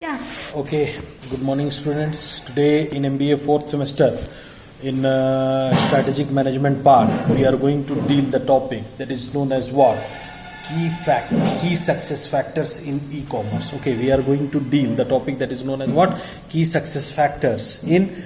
Yeah. Okay, good morning students. Today in MBA 4th semester in strategic management part, we are going to deal the topic that is known as what? Key success factors in e-commerce. Okay, we are going to deal the topic that is known as what? Key success factors in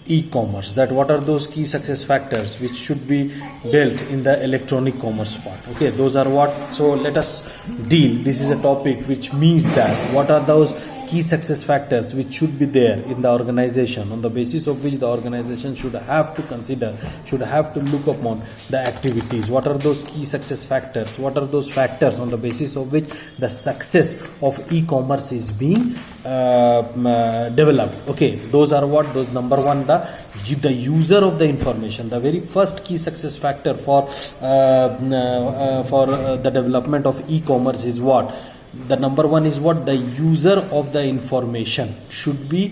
e-commerce. That what are those key success factors which should be dealt in the electronic commerce part. Okay, those are what? So let us deal. This is a topic which means that what are those key success factors which should be there in the organization, on the basis of which the organization should have to consider, should have to look upon the activities. What are those key success factors? What are those factors on the basis of which the success of e-commerce is being developed? Okay, those are what? Those number one, the user of the information. The very first key success factor for the development of e-commerce is what? The number one is what? The user of the information should be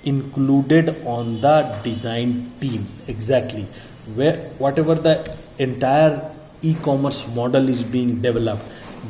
included on the design team. Exactly. Where whatever the entire e-commerce model is being developed,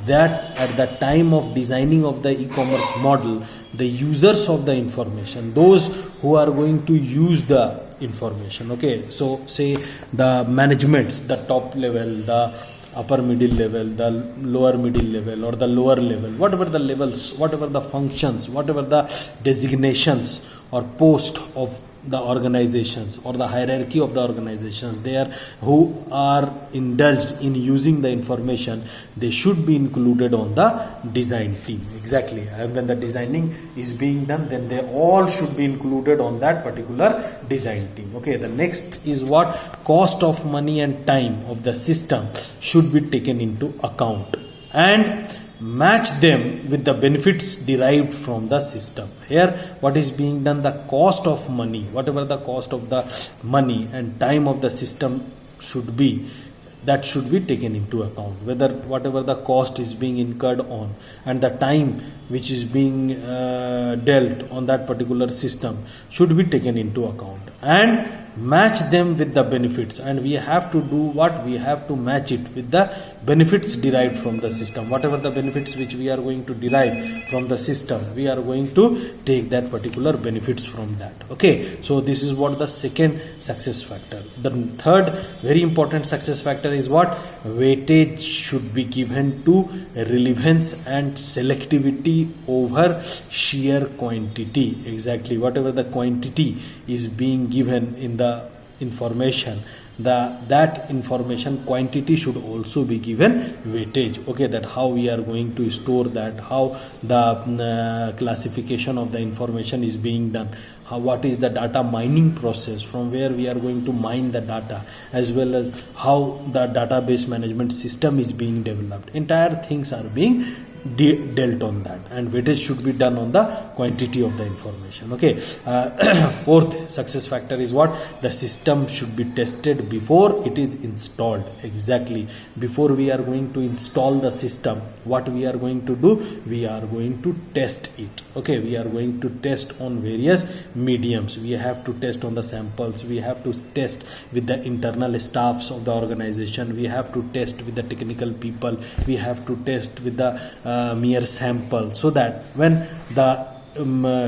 that at the time of designing of the e-commerce model, the users of the information, those who are going to use the information, okay, so say the managements, the top level, the upper middle level, the lower middle level, or the lower level, whatever the levels, whatever the functions, whatever the designations or post of the organizations or the hierarchy of the organizations there who are indulged in using the information, they should be included on the design team. Exactly. And when the designing is being done, then they all should be included on that particular design team. Okay, the next is what? Cost of money and time of the system should be taken into account and match them with the benefits derived from the system. Here what is being done? The cost of money, whatever the cost of the money and time of the system should be, that should be taken into account. Whether whatever the cost is being incurred on and the time which is being dealt on that particular system should be taken into account and match them with the benefits. And we have to do what? We have to match it with the benefits derived from the system. Whatever the benefits which we are going to derive from the system, we are going to take that particular benefits from that. Okay, so this is what the second success factor. The third very important success factor is what? Weightage should be given to relevance and selectivity over sheer quantity. Exactly. Whatever the quantity is being given in the information, that information quantity should also be given weightage. Okay, that how we are going to store that, how the classification of the information is being done, what is the data mining process, from where we are going to mine the data, as well as how the database management system is being developed. Entire things are being dealt on that, and weightage should be done on the quantity of the information. Okay, fourth success factor is what? The system should be tested before it is installed. Exactly. Before we are going to install the system, what we are going to do? We are going to test it. Okay, we are going to test on various mediums. We have to test on the samples, we have to test with the internal staffs of the organization, we have to test with the technical people, we have to test with the mere sample, so that when the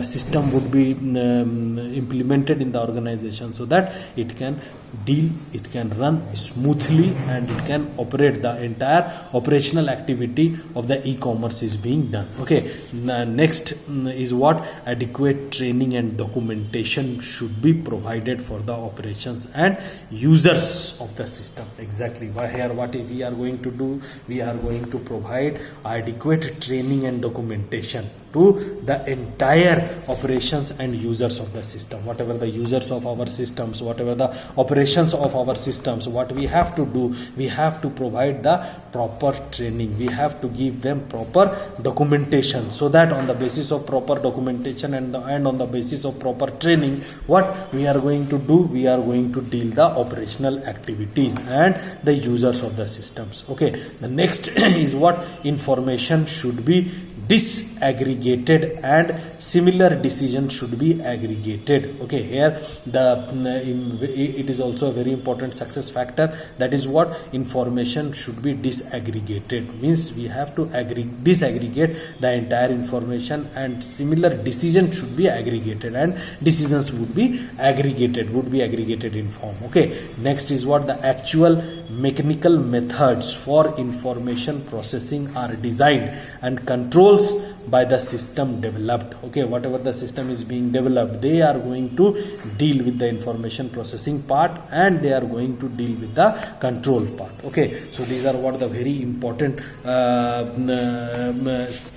system would be implemented in the organization, so that it can deal, it can run smoothly, and it can operate, the entire operational activity of the e-commerce is being done. Okay, next is what? Adequate training and documentation should be provided for the operations and users of the system. Exactly. Here what we are going to do? We are going to provide adequate training and documentation to the entire operations and users of the system. Whatever the users of our systems, whatever the operations of our systems, what we have to do? We have to provide the proper training, we have to give them proper documentation, so that on the basis of proper documentation and on the basis of proper training, what we are going to do? We are going to deal the operational activities and the users of the systems. Okay, the next is what? Information should be disaggregated and similar decisions should be aggregated. Okay, here it is also a very important success factor. That is what information should be disaggregated, means we have to disaggregate the entire information and similar decisions should be aggregated and decisions would be aggregated in form. Okay, next is what the actual mechanical methods for information processing are designed and controls by the system developed. Okay, whatever the system is being developed, they are going to deal with the information processing part and they are going to deal with the control part. Okay, so these are what the very important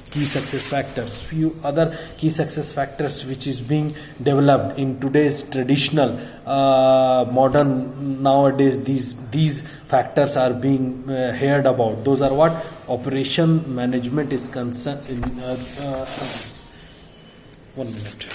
key success factors. Few other key success factors which is being developed in today's traditional modern nowadays, these factors are being heard about. Those are what operation management is concerned in 1 minute.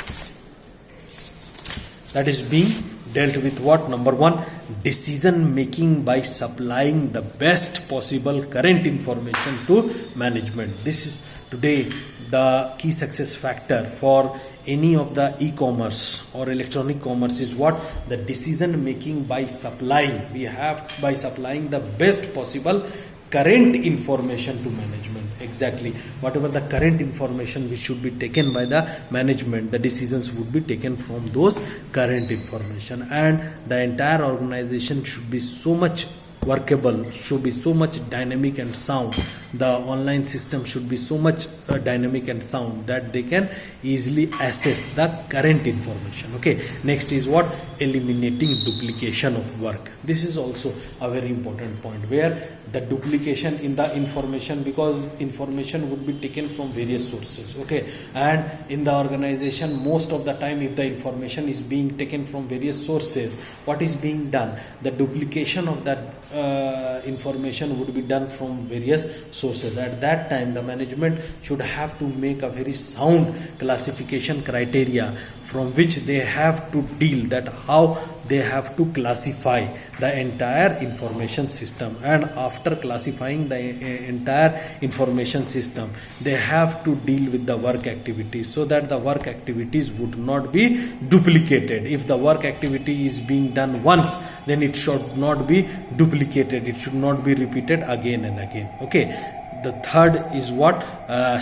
That is being dealt with what? Number one, decision making by supplying the best possible current information to management. This is today the key success factor for any of the e-commerce or electronic commerce is what? The decision making by supplying. We have by supplying the best possible current information to management. Exactly, whatever the current information which should be taken by the management, the decisions would be taken from those current information, and the entire organization should be so much workable, should be so much dynamic and sound. The online system should be so much dynamic and sound that they can easily assess the current information. Okay, next is what? Eliminating duplication of work. This is also a very important point, where the duplication in the information, because information would be taken from various sources. Okay, and in the organization most of the time, if the information is being taken from various sources, what is being done? The duplication of that information would be done from various sources. At that time, the management should have to make a very sound classification criteria from which they have to deal, that how they have to classify the entire information system, and after classifying the entire information system, they have to deal with the work activities, so that the work activities would not be duplicated. If the work activity is being done once, then it should not be duplicated, it should not be repeated again and again. Okay, the third is what?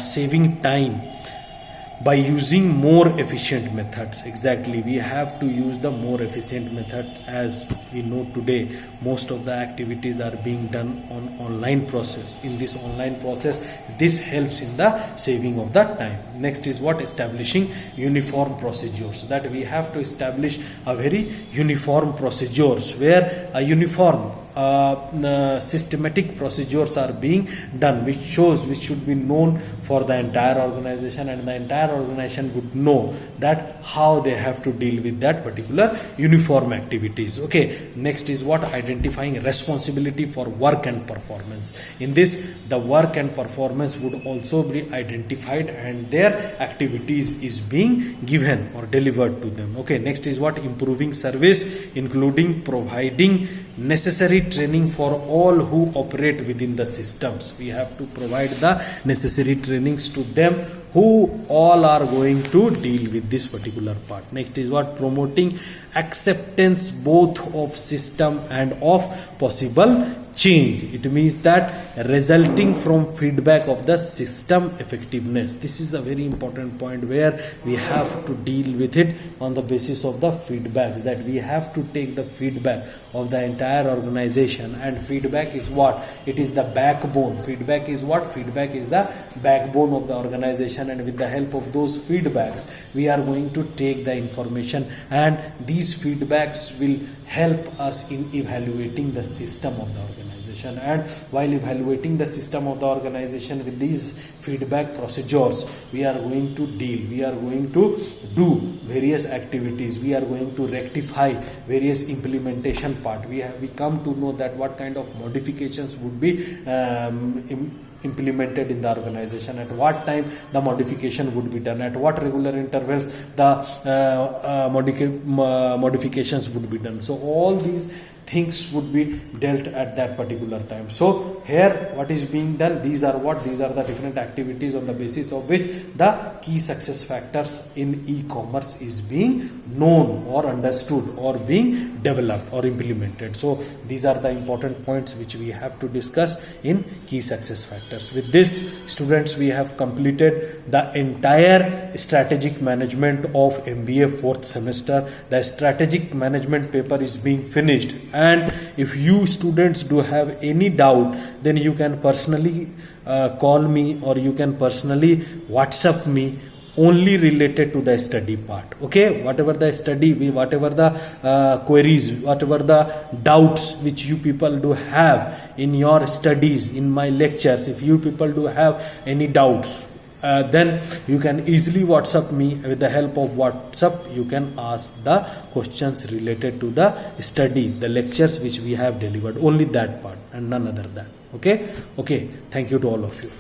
Saving time by using more efficient methods. Exactly, we have to use the more efficient method. As we know today, most of the activities are being done on online process. In this online process, this helps in the saving of the time. Next is what? Establishing uniform procedures. That we have to establish a very uniform procedures, where a uniform systematic procedures are being done, which should be known for the entire organization, and the entire organization would know that how they have to deal with that particular uniform activities. Okay, next is what? Identifying responsibility for work and performance. In this, the work and performance would also be identified and their activities is being given or delivered to them. Okay, next is what? Improving service, including providing necessary training for all who operate within the systems. We have to provide the necessary trainings to them who all are going to deal with this particular part. Next is what? Promoting acceptance both of system and of possible change. It means that resulting from feedback of the system effectiveness. This is a very important point, where we have to deal with it on the basis of the feedbacks, that we have to take the feedback of the entire organization, and feedback is what? It is the backbone. Feedback is what? Feedback is the backbone of the organization, and with the help of those feedbacks, we are going to take the information, and these feedbacks will help us in evaluating the system of the organization. And while evaluating the system of the organization with these feedback procedures, we are going to do various activities, we are going to rectify various implementation part. We come to know that what kind of modifications would be implemented in the organization, at what time the modification would be done, at what regular intervals the modifications would be done. So all these things would be dealt at that particular time. So here what is being done, these are the different activities on the basis of which the key success factors in e-commerce is being known or understood or being developed or implemented. So these are the important points which we have to discuss in key success factors. With this, students, we have completed the entire strategic management of MBA fourth semester. The strategic management paper is being finished, and if you students do have any doubt, then you can personally call me, or you can personally WhatsApp me, only related to the study part. Okay, whatever the study, whatever the queries, whatever the doubts which you people do have in your studies, in my lectures, if you people do have any doubts, then you can easily WhatsApp me. With the help of WhatsApp, you can ask the questions related to the study, the lectures which we have delivered, only that part and none other than. Okay, thank you to all of you.